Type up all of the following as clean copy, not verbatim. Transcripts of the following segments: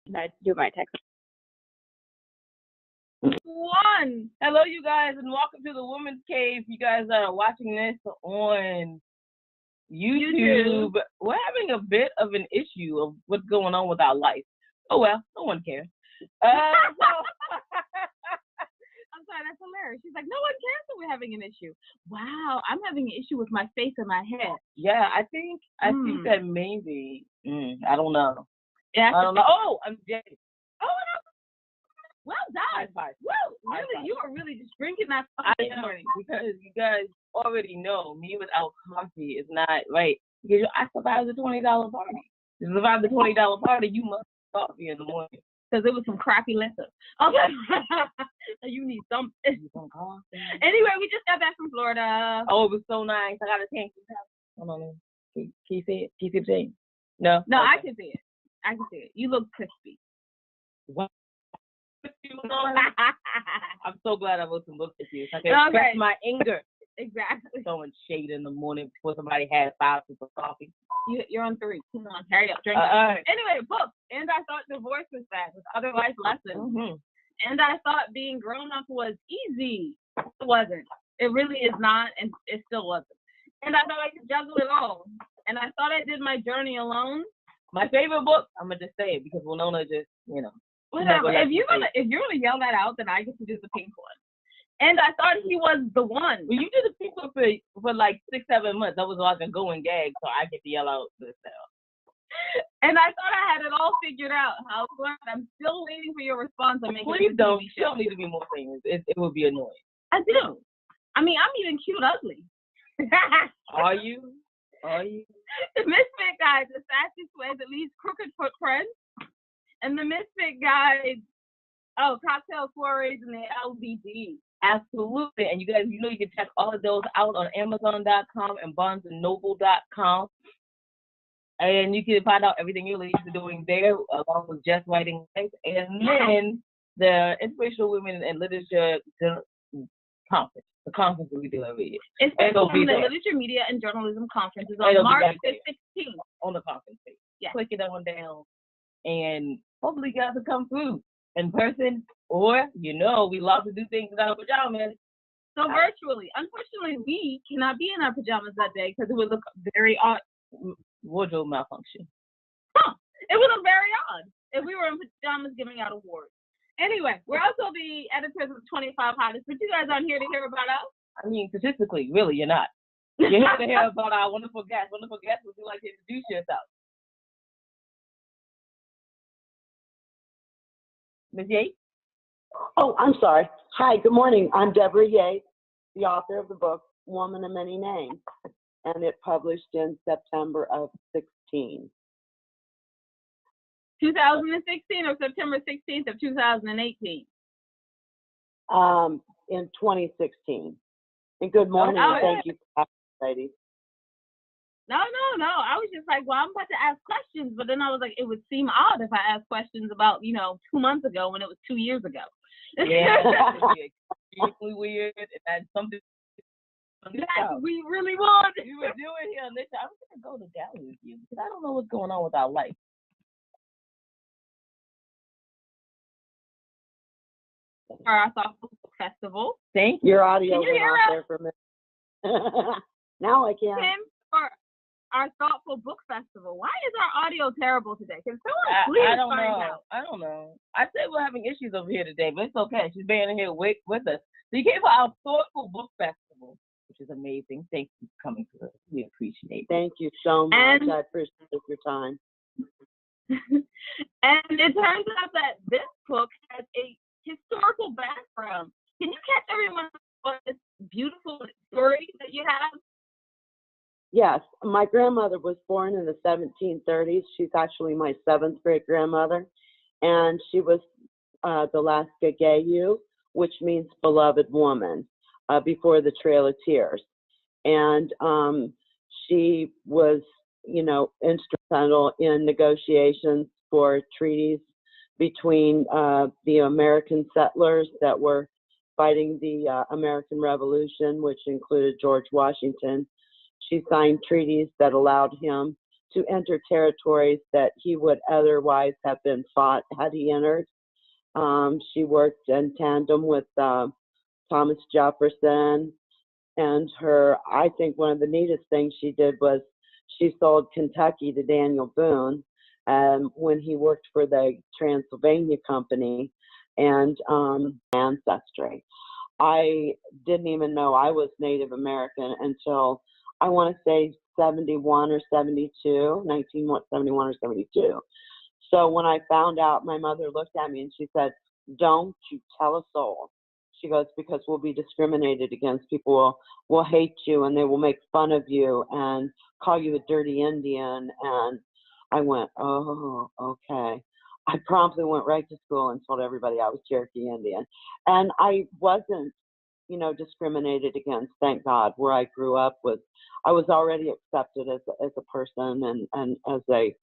That you might text. One. Hello, you guys, and welcome to the Women's Cave. You guys are watching this on YouTube. We're having a bit of an issue of what's going on with our life. Oh well, no one cares. I'm sorry, that's hilarious. She's like, no one cares that we're having an issue. Wow, I'm having an issue with my face and my head. Yeah, I think that maybe. I don't know. Yeah, I don't know. Oh, I'm Jay. Oh, no. Well done. Well, really, you are really just drinking that coffee this morning. Because you guys already know me without coffee is not right. Because I survived the $20 party. To survive the $20 party, you must have coffee in the morning. Because it was some crappy liquor. Okay. You need some coffee. Anyway, we just got back from Florida. Oh, it was so nice. I got a tank. Hold on. Can you see it? Can you see it? No? No, okay. I can see it. I can see it. You look crispy. What? I'm so glad I wrote some books with you. So I can express my anger. Exactly. Throwing shade in the morning before somebody had 5 cups of coffee. You're on 3. Come on, hurry up, drink it. Anyway, books. And I thought divorce was bad with other life lessons. Mm-hmm. And I thought being grown up was easy. It wasn't. It really is not, and it still wasn't. And I thought I could juggle it all. And I thought I did my journey alone. My favorite book, I'm gonna just say it because Winona just, whatever. If you're gonna yell that out, then I get to do the pink one. And I thought he was the one. Well, you did the pink one for like 6-7 months. That was like a going gag, so I get to yell out this now. And I thought I had it all figured out. However, I'm still waiting for your response on making. Please don't. You don't need to be more famous. It would be annoying. I do. I mean, I'm even cute ugly. Are you? The Misfit Guide, the fastest way that leads crooked footprints. And the Misfit Guide, cocktail soirees and the LBD. Absolutely. And you guys, you can check all of those out on Amazon.com and BarnesandNoble.com. And you can find out everything your ladies are doing there, along with Just Writing Life. And then the Inspirational Women in Literature Conference. The conference that we do every year. It's the Literature, Media, and Journalism Conference is on March 16th. On the conference page. Yeah. Click it on down. And hopefully you guys will come through in person, or, we love to do things in our pajamas. So virtually. Unfortunately, we cannot be in our pajamas that day because it would look very odd. Wardrobe malfunction. It would look very odd if we were in pajamas giving out awards. Anyway, we're also the editors of 25 Hottest, but you guys aren't here to hear about us. I mean, statistically, really, you're not. You're here to hear about our wonderful guests. Wonderful guests, would you like to introduce yourself? Ms. Yates? Oh, I'm sorry. Hi, good morning. I'm Debra Yates, the author of the book, Woman of Many Names, and it published in September of 16. 2016 or September 16th of 2018? In 2016. And good morning, thank you for asking, ladies. No. I was just like, well, I'm about to ask questions, but then I was like, it would seem odd if I asked questions about, 2 months ago when it was 2 years ago. Yeah, that would be extremely weird. And that's something we really want. We were doing here on this. I'm going to go to Dallas with you because I don't know what's going on with our life. For our Thoughtful Book Festival. Thank you. Your audio went off there for a minute. Now I can. Tim, for our Thoughtful Book Festival. Why is our audio terrible today? Can someone please find out? I don't know. I said we're having issues over here today, but it's okay. She's being here with us. So you came for our Thoughtful Book Festival, which is amazing. Thank you for coming to us. We appreciate it. Thank you so much. I appreciate your time. And it turns out that this book has a historical background. Can you catch everyone on this beautiful story that you have? Yes, my grandmother was born in the 1730s. She's actually my 7th great grandmother, and she was the last Gagayu, which means beloved woman, before the Trail of Tears. And she was, instrumental in negotiations for treaties between the American settlers that were fighting the American Revolution, which included George Washington. She signed treaties that allowed him to enter territories that he would otherwise have been fought had he entered. She worked in tandem with Thomas Jefferson, and I think one of the neatest things she did was she sold Kentucky to Daniel Boone when he worked for the Transylvania Company and ancestry. I didn't even know I was Native American until I want to say 71 or 72, 1971 or 72. So when I found out, my mother looked at me and she said, "Don't you tell a soul." She goes, "Because we'll be discriminated against. People will hate you and they will make fun of you and call you a dirty Indian." And I went, "Oh, okay." I promptly went right to school and told everybody I was Cherokee Indian. And I wasn't, discriminated against, thank God. Where I grew up I was already accepted as a person and as a,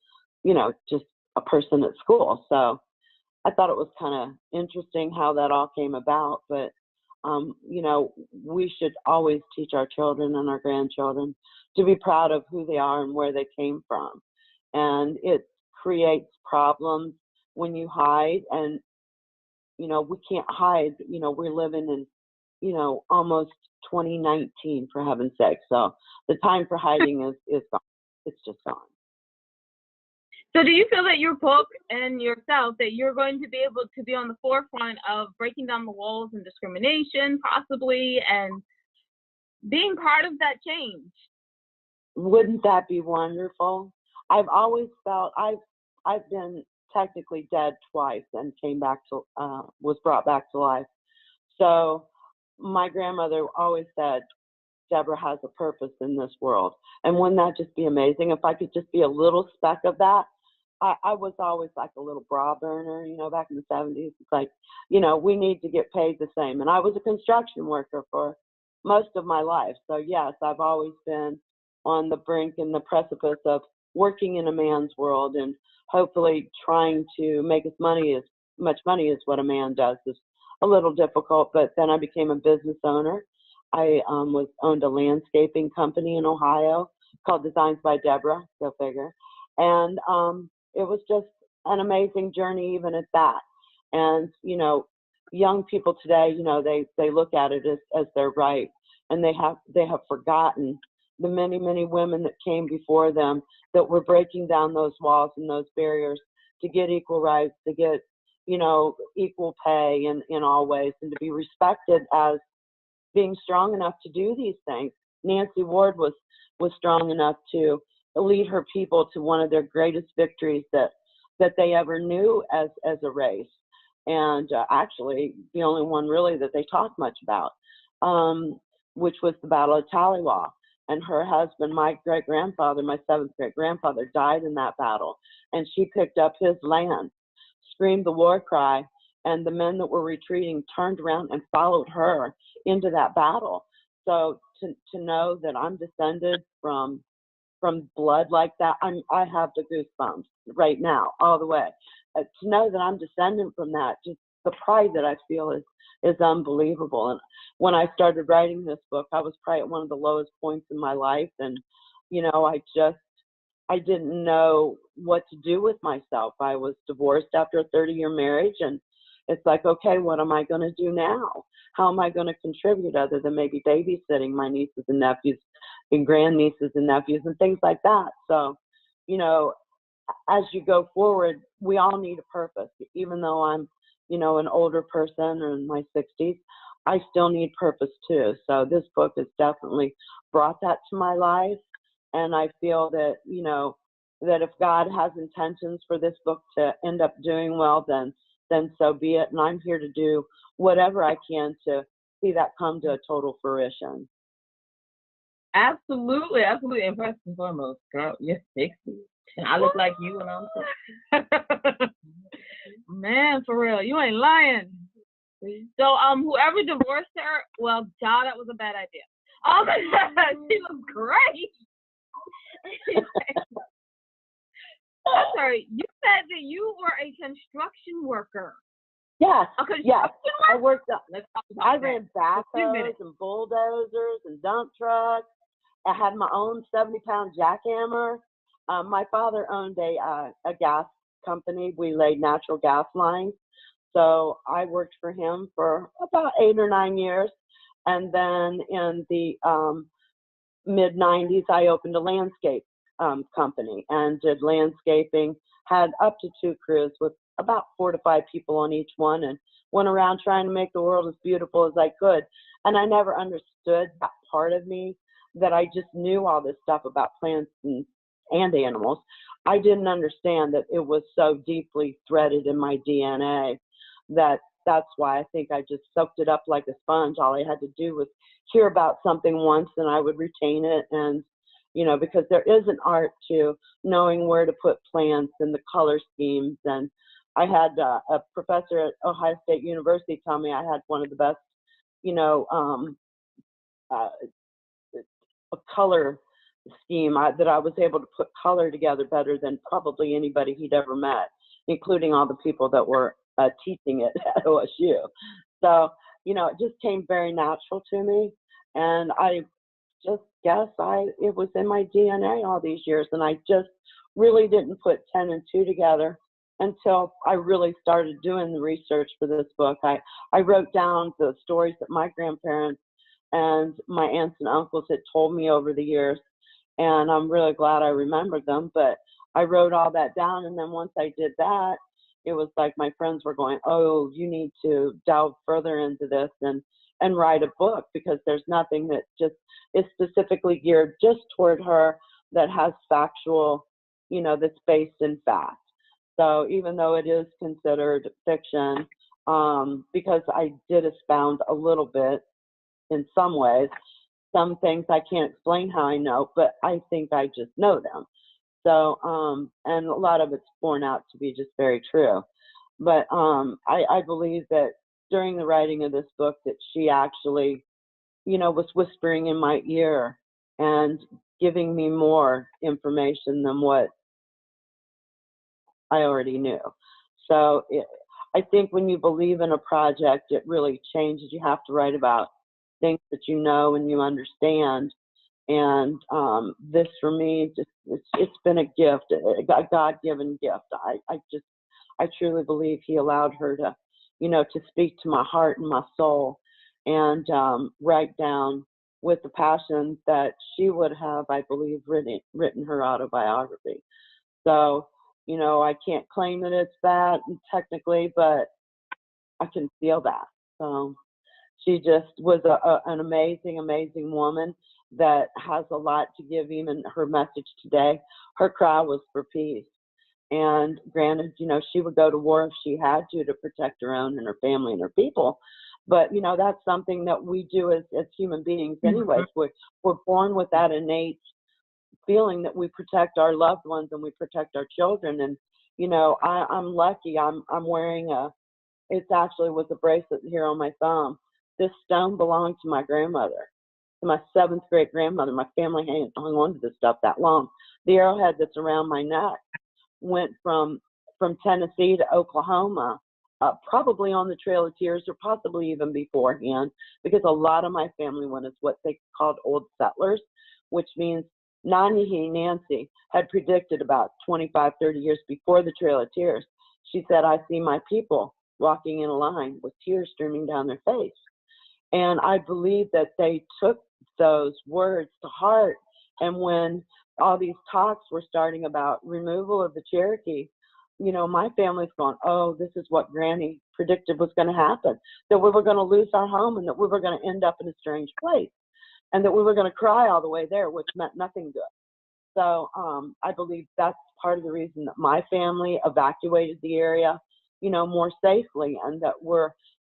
just a person at school. So I thought it was kind of interesting how that all came about. But, we should always teach our children and our grandchildren to be proud of who they are and where they came from. And it creates problems when you hide. And, we can't hide. We're living in, almost 2019, for heaven's sake. So the time for hiding is gone. It's just gone. So do you feel that your book and yourself, that you're going to be able to be on the forefront of breaking down the walls and discrimination, possibly, and being part of that change? Wouldn't that be wonderful? I've always felt I've been technically dead twice and came back to was brought back to life. So my grandmother always said, "Debra has a purpose in this world." And wouldn't that just be amazing? If I could just be a little speck of that. I was always like a little bra burner, back in the 70s. It's like, we need to get paid the same. And I was a construction worker for most of my life. So yes, I've always been on the brink and the precipice of working in a man's world and hopefully trying to make as much money as what a man does is a little difficult. But then I became a business owner. I owned a landscaping company in Ohio called Designs by Debra, go figure. And it was just an amazing journey even at that. And, young people today, they look at it as their right, and they have forgotten the many, many women that came before them that were breaking down those walls and those barriers to get equal rights, to get, equal pay in all ways, and to be respected as being strong enough to do these things. Nancy Ward was strong enough to lead her people to one of their greatest victories that they ever knew as a race, and actually the only one really that they talked much about, which was the Battle of Tallywa. And her husband, my great-grandfather, my seventh great-grandfather, died in that battle, and she picked up his land, screamed the war cry, and the men that were retreating turned around and followed her into that battle. So to know that I'm descended from blood like that, I have the goosebumps right now, all the way. To know that I'm descendant from that, just the pride that I feel is unbelievable. And when I started writing this book, I was probably at one of the lowest points in my life, and I didn't know what to do with myself. I was divorced after a 30-year marriage, and it's like, okay, what am I going to do now? How am I going to contribute other than maybe babysitting my nieces and nephews and grandnieces and nephews and things like that? So, as you go forward, we all need a purpose. Even though I'm, an older person or in my 60s, I still need purpose too. So this book has definitely brought that to my life. And I feel that, that if God has intentions for this book to end up doing well, then so be it. And I'm here to do whatever I can to see that come to a total fruition. Absolutely, absolutely. And first and foremost, girl, you're 60. And I look like you when I'm 60. Man, for real, you ain't lying. So, whoever divorced her, well, God, that was a bad idea. She looks great. Sorry, you said that you were a construction worker. Yes, yes. I worked. I that. ran backhoes and bulldozers and dump trucks. I had my own 70-pound jackhammer. My father owned a gas company. We laid natural gas lines. So I worked for him for about 8 or 9 years. And then in the mid 90s, I opened a landscape company and did landscaping, had up to 2 crews with about 4 to 5 people on each one, and went around trying to make the world as beautiful as I could. And I never understood that part of me, that I just knew all this stuff about plants and animals. I didn't understand that it was so deeply threaded in my DNA that that's why I think I just soaked it up like a sponge. All I had to do was hear about something once and I would retain it. And, you know, because there is an art to knowing where to put plants and the color schemes. And I had a professor at Ohio State University tell me I had one of the best, you know, a color scheme, that I was able to put color together better than probably anybody he'd ever met, including all the people that were teaching it at OSU. So, you know, it just came very natural to me. And I just guess it was in my DNA all these years. And I just really didn't put 10 and 2 together until I really started doing the research for this book. I wrote down the stories that my grandparents and my aunts and uncles had told me over the years. And I'm really glad I remembered them. But I wrote all that down. And then once I did that, it was like my friends were going, oh, you need to delve further into this and write a book, because there's nothing that just is specifically geared just toward her that has factual, you know, that's based in fact. So even though it is considered fiction, because I did expound a little bit in some ways, some things I can't explain how I know, but I think I just know them. So, and a lot of it's borne out to be just very true. But I believe that during the writing of this book that she actually, you know, was whispering in my ear and giving me more information than what I already knew. So I think when you believe in a project, it really changes. You have to write about things that you know and you understand. And this for me, just it's been a gift, a God-given gift. I truly believe He allowed her to, you know, to speak to my heart and my soul, and write down with the passion that she would have, I believe, written her autobiography. So, you know, I can't claim that it's that technically, but I can feel that. So she just was an amazing, amazing woman that has a lot to give. Even her message today, her cry was for peace. And granted, you know, she would go to war if she had to protect her own and her family and her people. But, you know, that's something that we do as human beings anyways. We're born with that innate feeling that we protect our loved ones and we protect our children. And, you know, I'm lucky. I'm wearing it actually was a bracelet here on my thumb. This stone belonged to my grandmother, to my 7th great grandmother. My family hung on to this stuff that long. The arrowhead that's around my neck went from Tennessee to Oklahoma, probably on the Trail of Tears or possibly even beforehand, because a lot of my family went as what they called old settlers, which means Nancy had predicted about 25, 30 years before the Trail of Tears. She said, I see my people walking in a line with tears streaming down their face. And I believe that they took those words to heart. And when all these talks were starting about removal of the Cherokee, you know, my family's going, oh, this is what Granny predicted was going to happen, that we were going to lose our home and that we were going to end up in a strange place and that we were going to cry all the way there, which meant nothing good. So I believe that's part of the reason that my family evacuated the area, you know, more safely, and that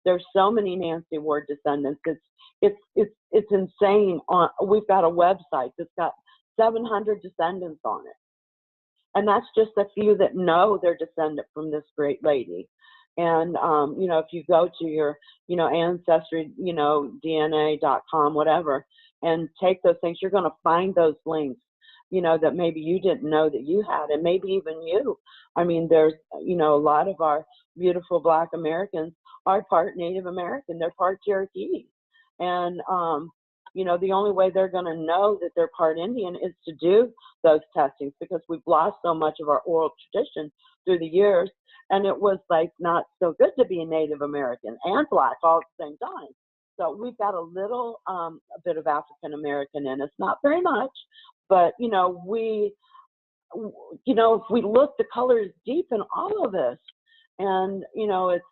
there's so many Nancy Ward descendants. It's insane. We've got a website that's got 700 descendants on it, and that's just a few that know they're descendant from this great lady. And you know, if you go to your, you know, ancestry, you know, DNA.com, whatever, and take those things, you're going to find those links, you know, that maybe you didn't know that you had, and maybe even you. I mean, there's, you know, a lot of our beautiful Black Americans are part Native American, they're part Cherokee. And, You know, the only way they're going to know that they're part Indian is to do those testings, because we've lost so much of our oral tradition through the years. And it was like not so good to be a Native American and Black all at the same time. So we've got a little a bit of African American in us, not very much, but you know, if we look, the color is deep in all of us, and you know, it's,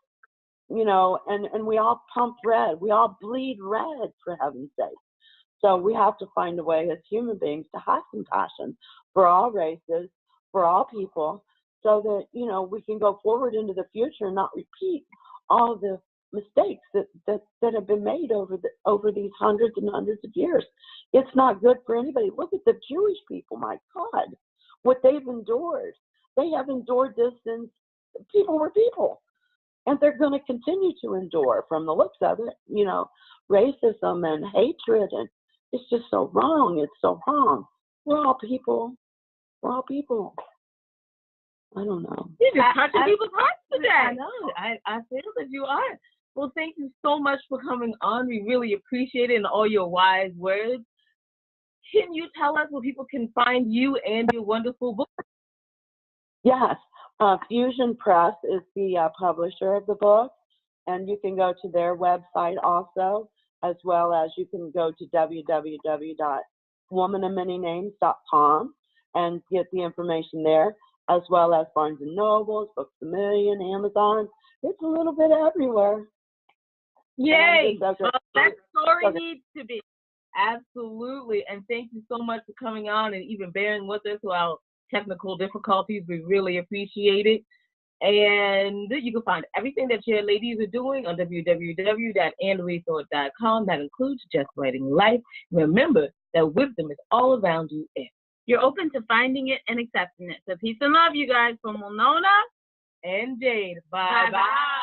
you know, and we all pump red, we all bleed red, for heaven's sake. So we have to find a way as human beings to have compassion for all races, for all people, so that, you know, we can go forward into the future and not repeat all the mistakes that have been made over these hundreds and hundreds of years. It's not good for anybody. Look at the Jewish people, my God, what they've endured. They have endured this since people were people, and they're going to continue to endure, from the looks of it, you know, racism and hatred, and it's just so wrong. It's so wrong. We're all people. We're all people. I don't know. You're just touching people's hearts today. I know. I feel that you are. Well, thank you so much for coming on. We really appreciate it and all your wise words. Can you tell us where people can find you and your wonderful book? Yes. Fusion Press is the publisher of the book, and you can go to their website also, as well as you can go to www.womanofmanynames.com and get the information there, as well as Barnes & Nobles, Books A Million, Amazon. It's a little bit everywhere. Yay! That story needs to be. Absolutely. And thank you so much for coming on and even bearing with us while technical difficulties. We really appreciate it. And you can find everything that your ladies are doing on www.andrethought.com. That includes Just Writing Life. Remember that wisdom is all around you if you're open to finding it and accepting it. So peace and love, you guys, from Winona and Jade. Bye-bye. Bye-bye.